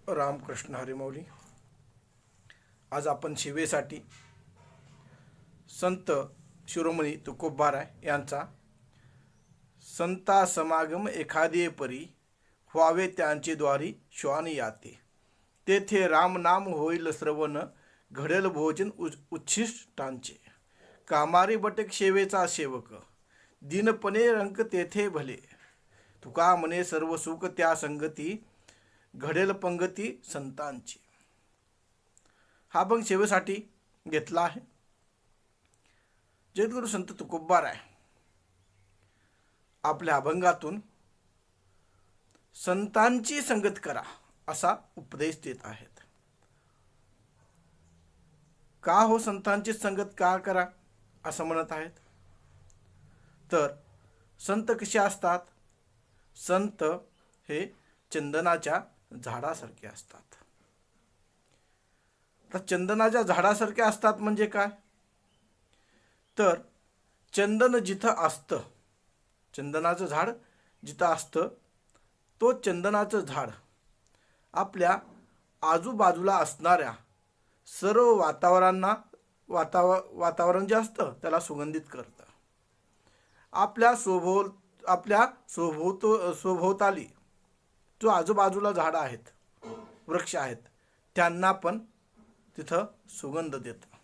रामकृष्ण हरिमौली. आज आपण शिवेसाठी संत शिरोमणी तुकोबाराय यांचा संता समागम एखादे परी व्हावे त्यांचे द्वारी श्वान याते तेथे राम नाम होईल श्रवण घडेल भोजन उच्छिष्टांचे कामारी बटक शेवेचा सेवक दिनपणे रंक तेथे भले तुका म्हणे सर्व सुख त्या संगती घडेल पंगती संतांची. हा अभंग सेवेसाठी घेतला आहे. जगद्गुरु संत तुकोबाराय आपल्या अभंगातून संतांची संगत करा असा उपदेश देत आहेत. का हो संतांची संगत का करा असं म्हणत आहेत? तर संत कसे असतात? संत हे चंदनाच्या झाडासारखे असतात. तर चंदनाच्या झाडासारखे असतात म्हणजे काय? तर चंदन जिथं असतं, चंदनाचं झाड जिथं असतं, तो चंदनाचं झाड आपल्या आजूबाजूला असणाऱ्या सर्व वातावरण जे असतं त्याला सुगंधित करतं. आपल्या सभोवताली जो आजूबाजूला झाडं आहेत, वृक्ष आहेत, त्यांना पण तिथं सुगंध देतं.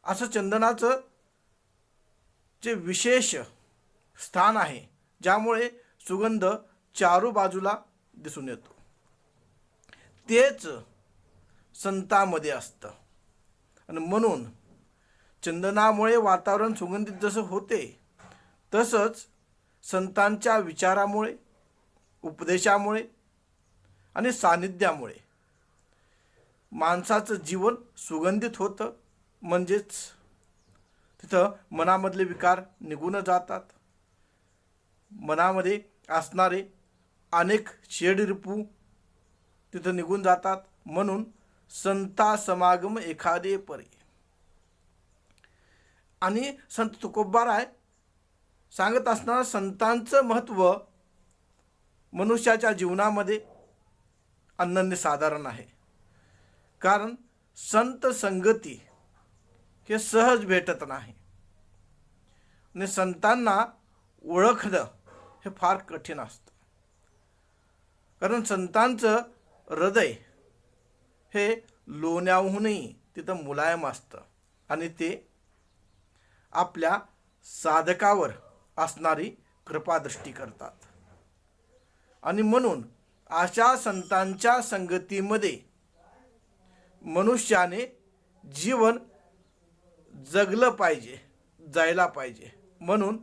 असं चंदनाचं जे विशेष स्थान आहे, ज्यामुळे सुगंध चारू बाजूला दिसून येतो, तेच संतांमध्ये असतं. आणि म्हणून चंदनामुळे वातावरण सुगंधित जसं होते, तसंच संतांच्या विचारामुळे, उपदेशामुळे आणि सानिध्यामुळे माणसाचं जीवन सुगंधित होतं. म्हणजेच तिथं मनामधले विकार निघून जातात. मनामध्ये असणारे अनेक शेडरिपू तिथं निघून जातात. म्हणून संता समागम एखादे परी. आणि संत तुकोबाराय सांगत असणारं संतांचं महत्त्व मनुष्याच्या जीवनामध्ये अनन्यसाधारण आहे. कारण संत संगती हे सहज भेटत नाही आणि संतांना ओळखणं हे फार कठीण असतं. कारण संतांचं हृदय हे लोण्याहूनही तिथं मुलायम असतं आणि ते आपल्या साधकावर असणारी कृपादृष्टी करतात. आणि म्हणून अशा संतांच्या संगतीमध्ये मनुष्याने जीवन जगलं पाहिजे, जायला पाहिजे. म्हणून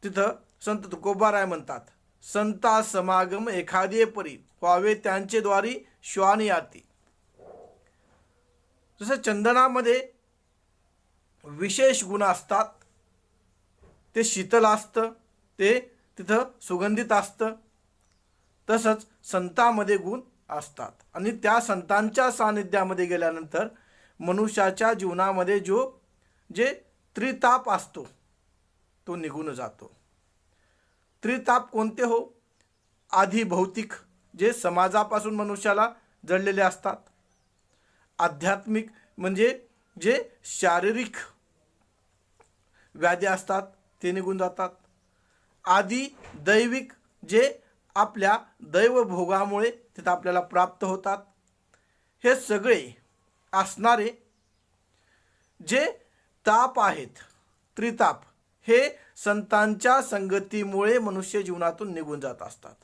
तिथं संत तुकोबाराय म्हणतात, संता समागम एखादे परी व्हावे त्यांचे द्वारी श्वान याती. जसं चंदनामध्ये विशेष गुण असतात, ते शीतल असतं, ते तिथं सुगंधित असतं, तसंच संतांमध्ये गुण असतात. आणि त्या संतांच्या सानिध्यामध्ये गेल्यानंतर मनुष्याच्या जीवनामध्ये जे त्रिताप असतो तो निघून जातो. त्रिताप कोणते हो? आधी भौतिक जे समाजापासून मनुष्याला जडलेले असतात, आध्यात्मिक म्हणजे जे शारीरिक व्याधी असतात ते निघून जातात, आधी दैविक जे आपल्या दैवभोगामुळे तिथं आपल्याला प्राप्त होतात. हे सगळे असणारे जे ताप आहेत, त्रिताप, हे संतांच्या संगतीमुळे मनुष्य जीवनातून निघून जात असतात.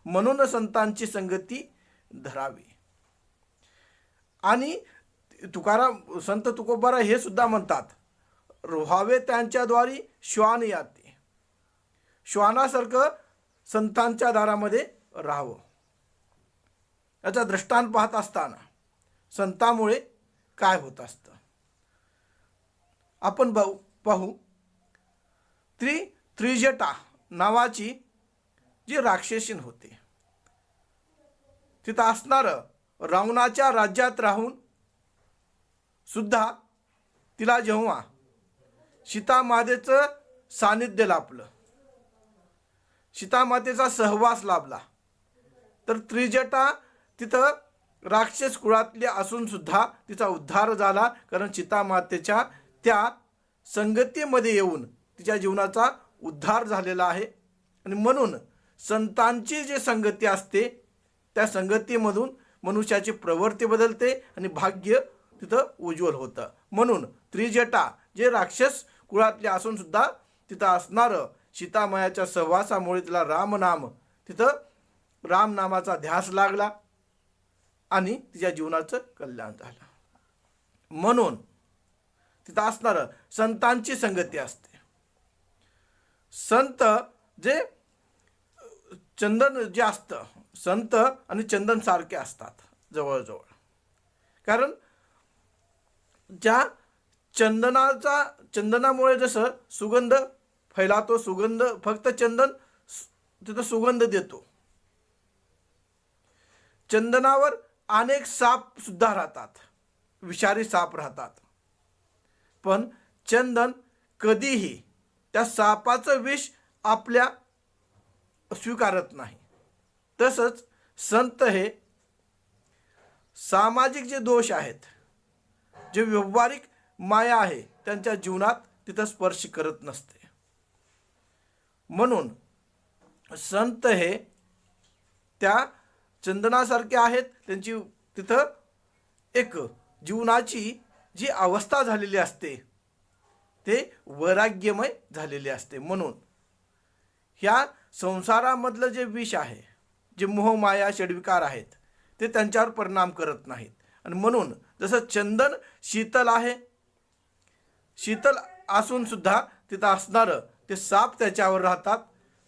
म्हणून संतांची संगती धरावी. आणि संत तुकोबाराय हे सुद्धा म्हणतात, व्हावे त्यांच्याद्वारी श्वान याते. श्वानासारखं संतांच्या दारामध्ये राहावं. याचा दृष्टांत पाहत असताना संतांमुळे काय होत असतं आपण पाहू. त्रिजटा नावाची जी राक्षसीन होती, तिथं असणारं रावणाच्या राज्यात राहून सुद्धा तिला जेव्हा सीतामातेचं सानिध्य लाभलं, सीतामातेचा सहवास लाभला, तर त्रिजटा तिथं राक्षस कुळातली असून सुद्धा तिचा उद्धार झाला, कारण सीतामातेच्या त्या संगतीमध्ये येऊन तिच्या जीवनाचा उद्धार झालेला आहे. आणि म्हणून संतांची जी संगती असते त्या संगतीमधून मनुष्याची प्रवृत्ती बदलते आणि भाग्य तिथं उज्ज्वल होतं. म्हणून त्रिजटा जे राक्षस कुळातले असून सुद्धा तिथं असणारं सीतामायाच्या सहवासामुळे तिला रामनाम, तिथं रामनामाचा ध्यास लागला आणि तिच्या जीवनाचं कल्याण झालं. म्हणून तिथं असणारं संतांची संगती असते. संत जे चंदन जे असतं, संत आणि चंदन सारखे असतात जवळजवळ. कारण ज्या चंदनामुळे जसं सुगंध फैलातो, सुगंध फक्त चंदन तिथं सुगंध देतो. चंदनावर अनेक साप सुद्धा राहतात, विषारी साप राहतात, पण चंदन कधीही त्या सापाचं विष आपल्या स्वीकारत नाही. तसंच संत हे सामाजिक जे दोष आहेत, जे व्यावहारिक माया आहे, त्यांच्या जीवनात तिथं स्पर्श करत नसते. म्हणून संत हे त्या चंदनासारखे आहेत. त्यांची तिथं एक जीवनाची जी अवस्था झालेली असते ते वैराग्यमय झालेले असते. म्हणून ह्या संसारामधलं जे विष आहे, जे मोहमाया षड्विकार आहेत, ते त्यांच्यावर परिणाम करत नाहीत. आणि म्हणून जसं चंदन शीतल आहे, शीतल असून सुद्धा तिथं असणारं ते साप त्याच्यावर राहतात,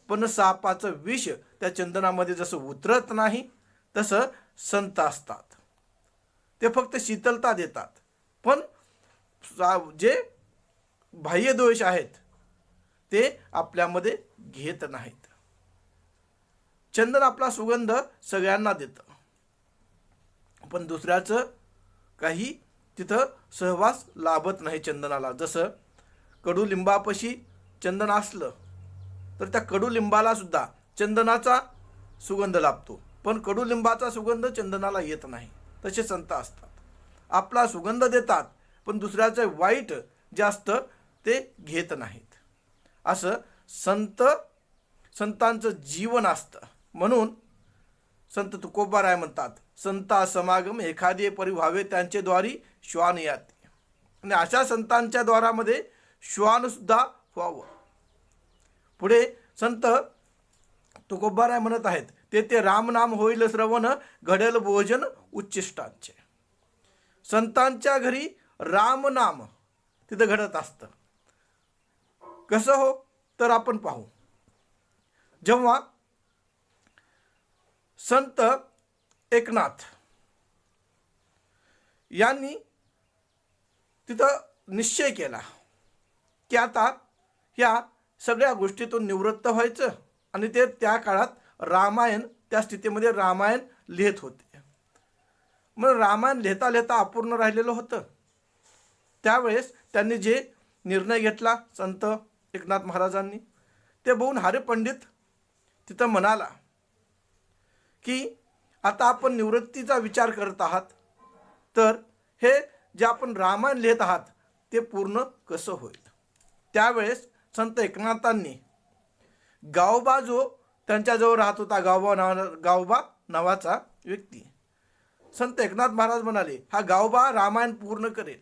पण सापाचं विष त्या चंदनामध्ये जसं उतरत नाही तसं संत असतात. ते फक्त शीतलता देतात, पण जे बाह्य दोष आहेत ते आपल्यामध्ये घेत नाहीत. चंदन आपला सुगंध सगळ्यांना देतं, पण दुसऱ्याचं काही तिथं सहवास लाभत नाही चंदनाला. जसं कडुलिंबापाशी चंदन असलं तर त्या कडुलिंबाला सुद्धा चंदनाचा सुगंध लाभतो, पण कडुलिंबाचा सुगंध चंदनाला येत नाही. तसे संत असतात, आपला सुगंध देतात, पण दुसऱ्याचं वाईट जे असतं ते घेत नाहीत. असं संतांचं जीवन असतं. म्हणून संत तुकोबाराय म्हणतात, संता समागम एखादे परी व्हावे त्यांचे द्वारी श्वान याते. आणि अशा संतांच्या द्वारामध्ये श्वान सुद्धा व्हावं. पुढे संत तुकोबाराय म्हणत आहेत, ते रामनाम होईल श्रवण घडेल भोजन उच्चिष्टांचे. संतांच्या घरी रामनाम तिथं घडत असतं. कसं हो, तर आपण पाहू. जेव्हा संत एकनाथ यांनी तिथं निश्चय केला की आता ह्या सगळ्या गोष्टीतून निवृत्त व्हायचं, आणि ते त्या काळात रामायण, त्या स्थितीमध्ये रामायण लिहित होते. मग रामायण लिहिता लिहिता अपूर्ण राहिलेलं होतं. त्यावेळेस त्यांनी जे निर्णय घेतला संत एकनाथ महाराजांनी, ते बघून हरी पंडित तिथं म्हणाला की आता आपण निवृत्तीचा विचार करत आहात, तर हे जे आपण रामायण लिहित आहात ते पूर्ण कसं होईल. त्यावेळेस संत एकनाथांनी गावबा जो त्यांच्याजवळ राहत होता, गावबा नावाचा व्यक्ती, संत एकनाथ महाराज म्हणाले हा गावबा रामायण पूर्ण करेल.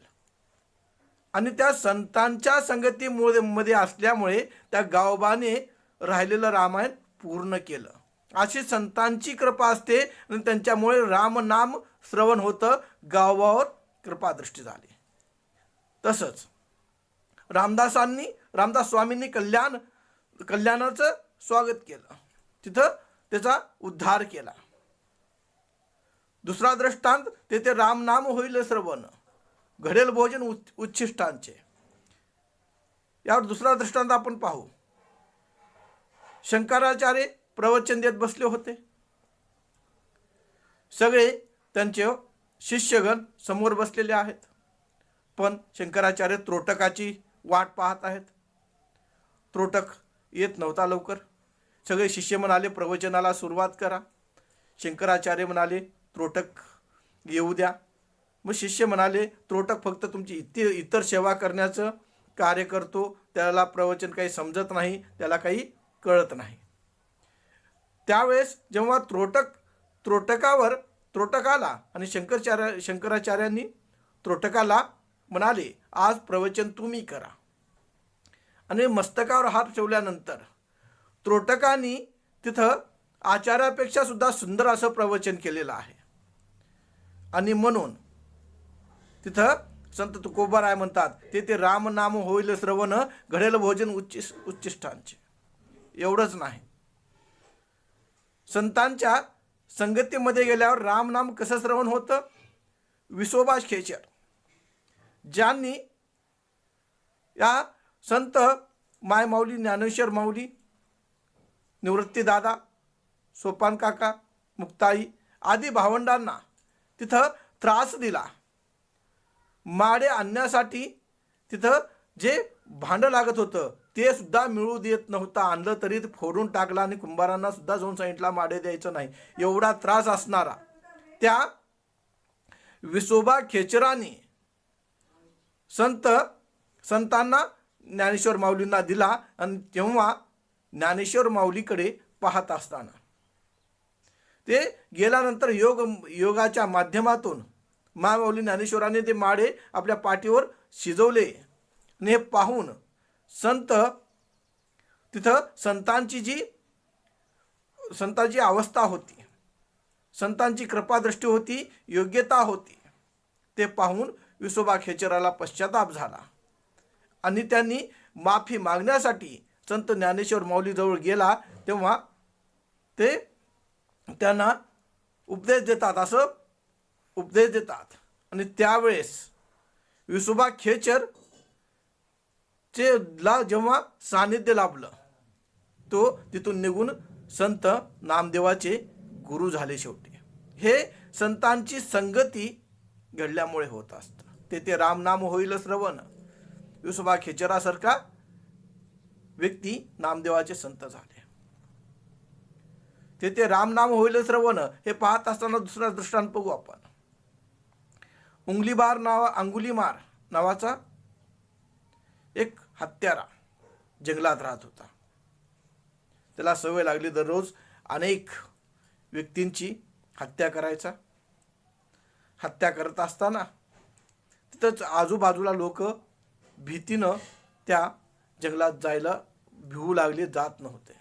आणि त्या संतांच्या संगतीमध्ये असल्यामुळे त्या गावबाने राहिलेलं रामायण पूर्ण केलं. अशी संतांची कृपा असते आणि त्यांच्यामुळे रामनाम श्रवण होतं, गावावर कृपादृष्टी झाली. तसंच रामदास स्वामींनी कल्याणाचं स्वागत केलं, तिथं त्याचा उद्धार केला. दुसरा दृष्टांत ते रामनाम होईल श्रवण घडेल भोजन उच्छिष्टांचे. यावर दुसरा दृष्टांत आपण पाहू. शंकराचार्य प्रवचन देत बसले होते. सगळे त्यांचे शिष्यगण समोर बसलेले आहेत, पण शंकराचार्य त्रोटकाची वाट पाहत आहेत. त्रोटक येत नव्हता लवकर. सगळे शिष्य म्हणाले प्रवचनाला सुरुवात करा. शंकराचार्य म्हणाले त्रोटक येऊ द्या. मग शिष्य म्हणाले त्रोटक फक्त तुमची इतर सेवा करण्याचं कार्य करतो, त्याला प्रवचन काही समजत नाही, त्याला काही कळत नाही. त्यावेळेस जेव्हा त्रोटकाला आणि शंकराचार्यांनी त्रोटकाला म्हणाले आज प्रवचन तुम्ही करा. आणि मस्तकावर हात ठेवल्यानंतर त्रोटकांनी तिथं आचार्यापेक्षा सुद्धा सुंदर असं प्रवचन केलेलं आहे. आणि म्हणून तिथं संत तुकोबाराय म्हणतात ते राम नाम होईल श्रवण घडेल भोजन उच्चिष्टांचे. एवढंच नाही, संतांच्या संगतीमध्ये गेल्यावर राम नाम कसं श्रवण होतं. विसोबा खेचर ज्यांनी या संत माय माऊली, ज्ञानेश्वर माऊली, निवृत्ती दादा, सोपान काका, मुक्ताई आदी भावंडांना तिथं त्रास दिला. माडे आणण्यासाठी तिथं जे भांडं लागत होतं ते सुद्धा मिळू देत नव्हता. आणलं तरी फोडून टाकला आणि कुंभारांना सुद्धा जाऊन सांगितला माडे द्यायचं नाही. एवढा त्रास असणारा त्या विसोबा खेचराने संतांना ज्ञानेश्वर माऊलींना दिला. आणि तेव्हा ज्ञानेश्वर माऊलीकडे पाहत असताना ते गेल्यानंतर योगाच्या माध्यमातून माऊली ज्ञानेश्वराने ते माडे आपल्या पाठीवर शिजवले. आणि हे पाहून तिथं संतांची अवस्था होती, संतांची कृपादृष्टी होती, योग्यता होती, ते पाहून विसोबा खेचराला पश्चाताप झाला. आणि त्यांनी माफी मागण्यासाठी संत ज्ञानेश्वर माऊलीजवळ गेला. तेव्हा ते त्यांना उपदेश देतात. आणि त्यावेळेस विसोबा खेचर ला जेव्हा सानिध्य लाभलं तो तिथून निघून संत नामदेवाचे गुरु झाले. शेवटी हे संतांची संगती घडल्यामुळे होत असतं. ते रामनाम होईल श्रवण. विसोबा खेचरासारखा व्यक्ती नामदेवाचे संत झाले. ते रामनाम होईल श्रवण हे पाहत असताना दुसरा दृष्टांत बघू आपण. अंगुलीमार नावाचा एक हत्यारा जंगलात राहत होता. त्याला सवय लागली दररोज अनेक व्यक्तींची हत्या करायचा. हत्या करत असताना तिथंच आजूबाजूला लोक भीतीनं त्या जंगलात जायला भिवू लागले, जात नव्हते.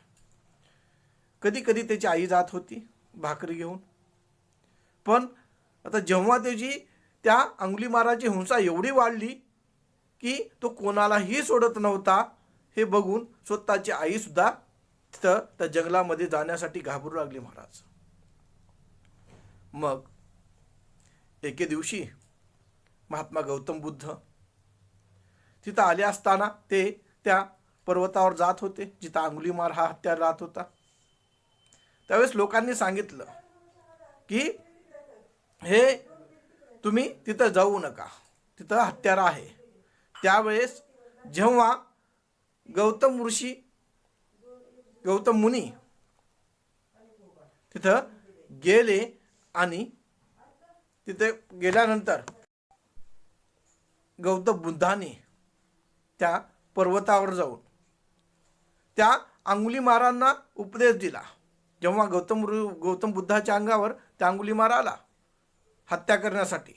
कधी कधी त्याची आई जात होती भाकरी घेऊन. पण आता जेव्हा त्याची त्या अंगुलीमाराची हिंसा एवढी वाढली की तो कोणालाही सोडत नव्हता, हे बघून स्वतःची आई सुद्धा तिथं त्या जंगलामध्ये जाण्यासाठी घाबरू लागली महाराज. मग एके दिवशी महात्मा गौतम बुद्ध तिथं आले असताना ते त्या पर्वतावर जात होते जिथं अंगुलीमार हा हत्यार राहत होता. त्यावेळेस लोकांनी सांगितलं की हे तुम्ही तिथं जाऊ नका, तिथं हत्यारा आहे. त्यावेळेस जेव्हा गौतम मुनी तिथं गेले आणि तिथे गेल्यानंतर गौतम बुद्धांनी त्या पर्वतावर जाऊन त्या अंगुलीमारांना उपदेश दिला. जेव्हा गौतम बुद्धाच्या अंगावर त्या अंगुलीमार आला हत्या करण्यासाठी,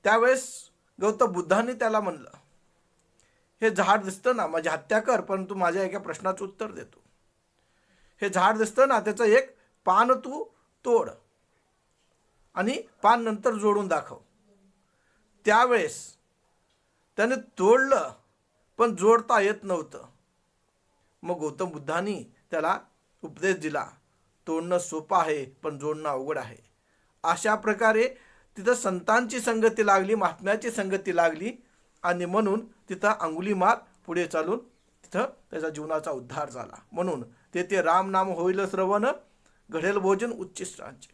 त्यावेळेस गौतम बुद्धांनी त्याला म्हणलं, हे झाड दिसतं ना, माझी हत्या कर, परंतु माझ्या एका प्रश्नाचं उत्तर देतो. हे झाड दिसतं ना, त्याचं एक पान तू तोड आणि पान नंतर जोडून दाखव. त्यावेळेस त्याने तोडलं पण जोडता येत नव्हतं. मग गौतम बुद्धांनी त्याला उपदेश दिला, तोडणं सोपं आहे पण जोडणं अवघड आहे. अशा प्रकारे तिथं संतांची संगती लागली, महात्म्याची संगती लागली. आणि म्हणून तिथं अंगुलीमार पुढे चालून तिथं त्याच्या जीवनाचा उद्धार झाला. म्हणून ते राम नाम होईल श्रवण घडेल भोजन उच्चिष्टांचे.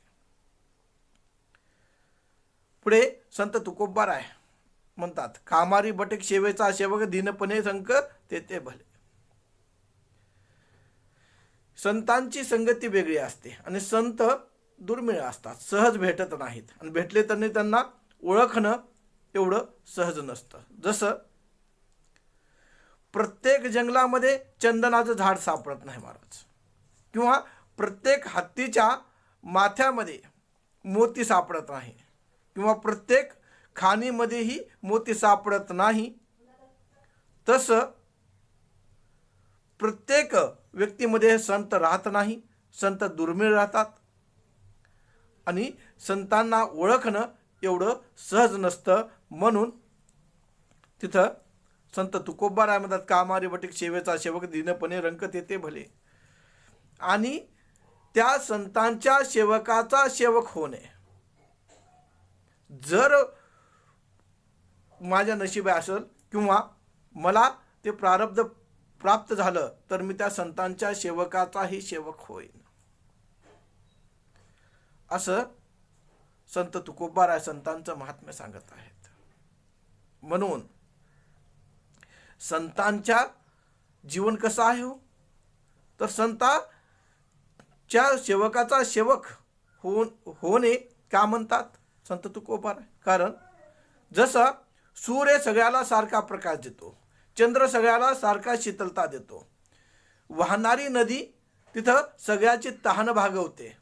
पुढे संत तुकोबाराय म्हणतात, कामारी बटक सेवेचा सेवक दीनपणे संक ते भले. संतांची संगती वेगळी असते आणि संत दुर्मिळ असतात, सहज भेटत नाहीत आणि भेटले तरी त्यांना ओळखणं एवढं सहज नसतं. जसं प्रत्येक जंगलामध्ये चंदनाचं झाड सापडत नाही महाराज, किंवा प्रत्येक हत्तीच्या माथ्यामध्ये मोती सापडत नाही, किंवा प्रत्येक खाणीमध्येही मोती सापडत नाही, तसं प्रत्येक व्यक्तीमध्ये संत राहत नाही, संत दुर्मिळ राहतात आणि संतांना ओळखणं एवढं सहज नसतं. म्हणून तिथं संत तुकोबाराय म्हणतात, कामारी बटीक सेवेचा सेवक दीनपणे रंकत येते भले. आणि त्या संतांच्या सेवकाचा सेवक होणे जर माझ्या नशिबी असेल किंवा मला ते प्रारब्ध प्राप्त झालं तर मी त्या संतांच्या सेवकाचाही सेवक होईन, असं संत तुकोबाराय संतांचं महात्म्य सांगत आहेत. म्हणून संतांच्या जीवन कसं आहे हो, तर संतांच्या सेवकाचा सेवक होणे का म्हणतात संत तुकोबाराय? कारण जसं सूर्य सगळ्याला सारखा प्रकाश देतो, चंद्र सगळ्याला सारखा शीतलता देतो, वाहणारी नदी तिथं सगळ्याची तहान भागवते,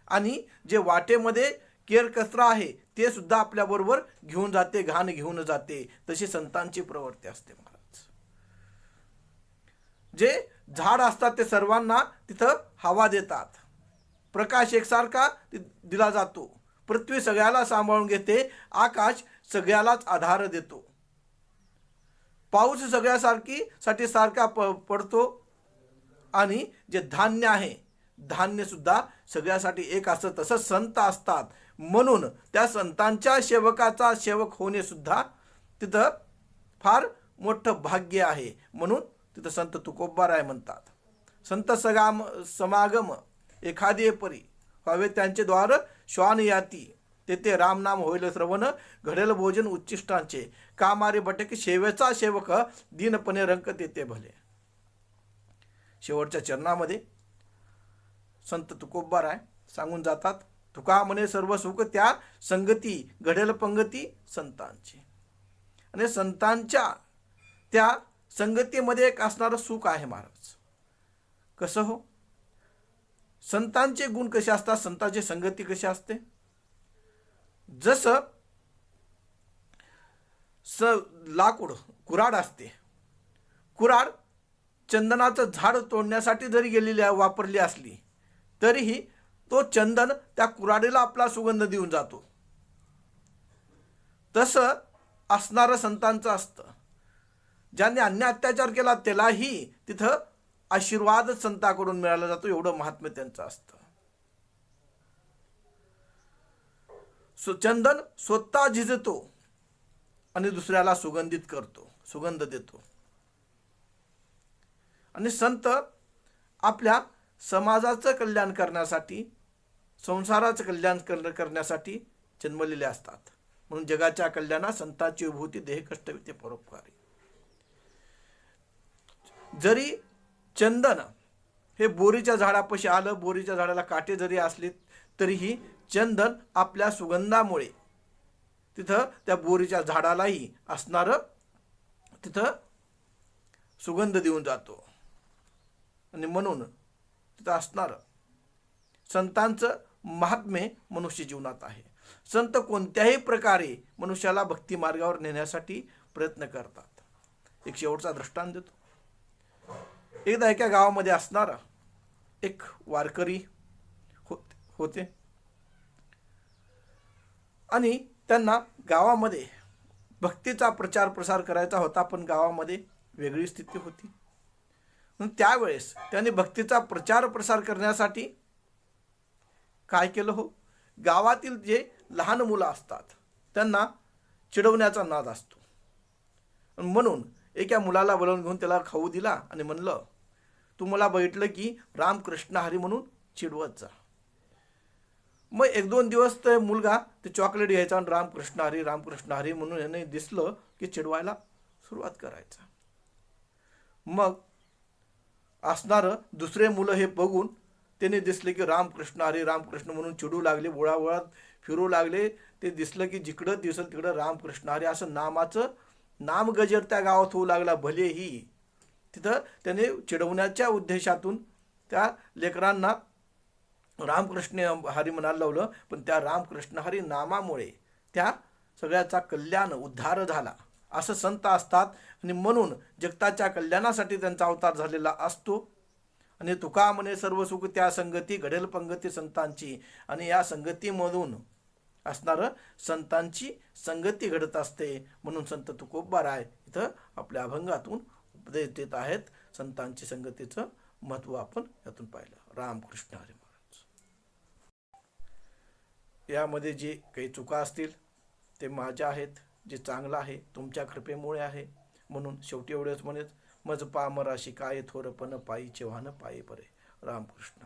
आणि जे वाटेमध्ये केरकचरा आहे ते सुद्धा आपल्याबरोबर घेऊन जाते, घाण घेऊन जाते, तशी संतांची प्रवृत्ती असते महाराज. जे झाड असतात ते सर्वांना तिथं हवा देतात, प्रकाश एकसारखा दिला जातो, पृथ्वी सगळ्याला सांभाळून घेते, आकाश सगळ्यालाच आधार देतो, पाऊस सगळ्यासाठी सारखा पडतो, आणि जे धान्य आहे धान्य सुद्धा सगळ्यासाठी एक असतं. तसं संत असतात, म्हणून त्या संतांच्या सेवकाचा सेवक होणे सुद्धा तिथं फार मोठं भाग्य आहे. म्हणून तिथं संत तुकोबाराय म्हणतात, संत समागम एखादे परी व्हावे त्यांचे द्वार श्वान याती, तेथे रामनाम होईल श्रवण घडेल भोजन उच्चिष्टांचे, कामारे भटक सेवेचा सेवक दीनपणे रंकत येते भले. शेवटच्या चरणामध्ये संत तुकोबाराय सांगून जातात, तुका म्हणे सर्व सुख त्या संगती घडेल पंगती संतांची. आणि संतांच्या त्या संगतीमध्ये एक असणारं सुख आहे महाराज. कसं हो, संतांचे गुण कसे असतात, संतांची संगती कशी असते? जसं लाकूड कुऱ्हाड असते, कुऱ्हाड चंदनाचं झाड तोडण्यासाठी जरी वापरली असली तरीही तो चंदन त्या कुऱ्हाडीला आपला सुगंध देऊन जातो. तसं असणारं संतांचं असतं. ज्यांनी अन्य अत्याचार केला त्यालाही तिथं आशीर्वाद संताकडून मिळाला जातो, एवढं महात्म्य त्यांचं असतं. चंदन स्वतः झिजतो आणि दुसऱ्याला सुगंधित करतो, सुगंध देतो. आणि संत आपल्या समाजाचं कल्याण करण्यासाठी, संसाराचं कल्याण करण्यासाठी जन्मलेले असतात. म्हणून जगाच्या कल्याणात संतांची विभूती देह कष्टवी ते परोपकारी. जरी चंदन हे बोरीच्या झाडापाशी आलं, बोरीच्या झाडाला काटे जरी असले तरीही चंदन आपल्या सुगंधामुळे तिथं त्या बोरीच्या झाडालाही असणारं तिथं सुगंध देऊन जातो. आणि म्हणून तिथं असणारं संतांचं महात्म्य मनुष्य जीवनात आहे. संत कोणत्याही प्रकारे मनुष्याला भक्ती मार्गावर नेण्यासाठी प्रयत्न करतात. एक शेवटचा दृष्टांत देतो. एकदा एका गावामध्ये असणारा एक वारकरी होते आणि त्यांना गावामध्ये भक्तीचा प्रचार प्रसार करायचा होता, पण गावामध्ये वेगळी स्थिती होती. त्यावेळेस त्यांनी भक्तीचा प्रचार प्रसार करण्यासाठी काय केलं हो, गावातील जे लहान मुलं असतात त्यांना चिडवण्याचा नाद असतो. म्हणून एका मुलाला बोलावून घेऊन त्याला खाऊ दिला आणि म्हणलं, तू मला बघितलं की रामकृष्ण हरी म्हणून चिडवत जा. मग 1-2 दिवस ते मुलगा ते चॉकलेट घ्यायचा आणि रामकृष्ण हरी म्हणून याने दिसलं की चिडवायला सुरुवात करायचा. मग असणारं दुसरे मुलं हे बघून त्याने दिसले की रामकृष्ण हरी रामकृष्ण म्हणून चिडू लागले, ओळाओळात फिरू लागले. ते दिसलं की जिकडं दिसल तिकडं रामकृष्ण हरी असं नामाचं नामगजर त्या गावात होऊ लागला. भलेही तिथं त्याने चिडवण्याच्या उद्देशातून त्या लेकरांना रामकृष्ण हरी म्हणायला लावलं, पण त्या रामकृष्ण हरी नामामुळे त्या सगळ्याचा कल्याण उद्धार झाला. असं संत असतात आणि म्हणून जगताच्या कल्याणासाठी त्यांचा अवतार झालेला असतो. आणि तुका म्हणे सर्व सुख त्या संगती घडेल पंगती संतांची. आणि या संगतीमधून असणारं संतांची संगती घडत असते. म्हणून संत तुकोबाराय इथं आपल्या अभंगातून उपदेश देत आहेत. संतांची संगतीचं महत्त्व आपण यातून पाहिलं. रामकृष्ण हरी महाराज. यामध्ये जे काही चुका असतील ते माझ्या आहेत, जे चांगलं आहे तुमच्या कृपेमुळे आहे. म्हणून शेवटी एवढेच म्हणत मज पामराशी काय थोरपण पायी चेव्हान पायी परे. रामकृष्ण.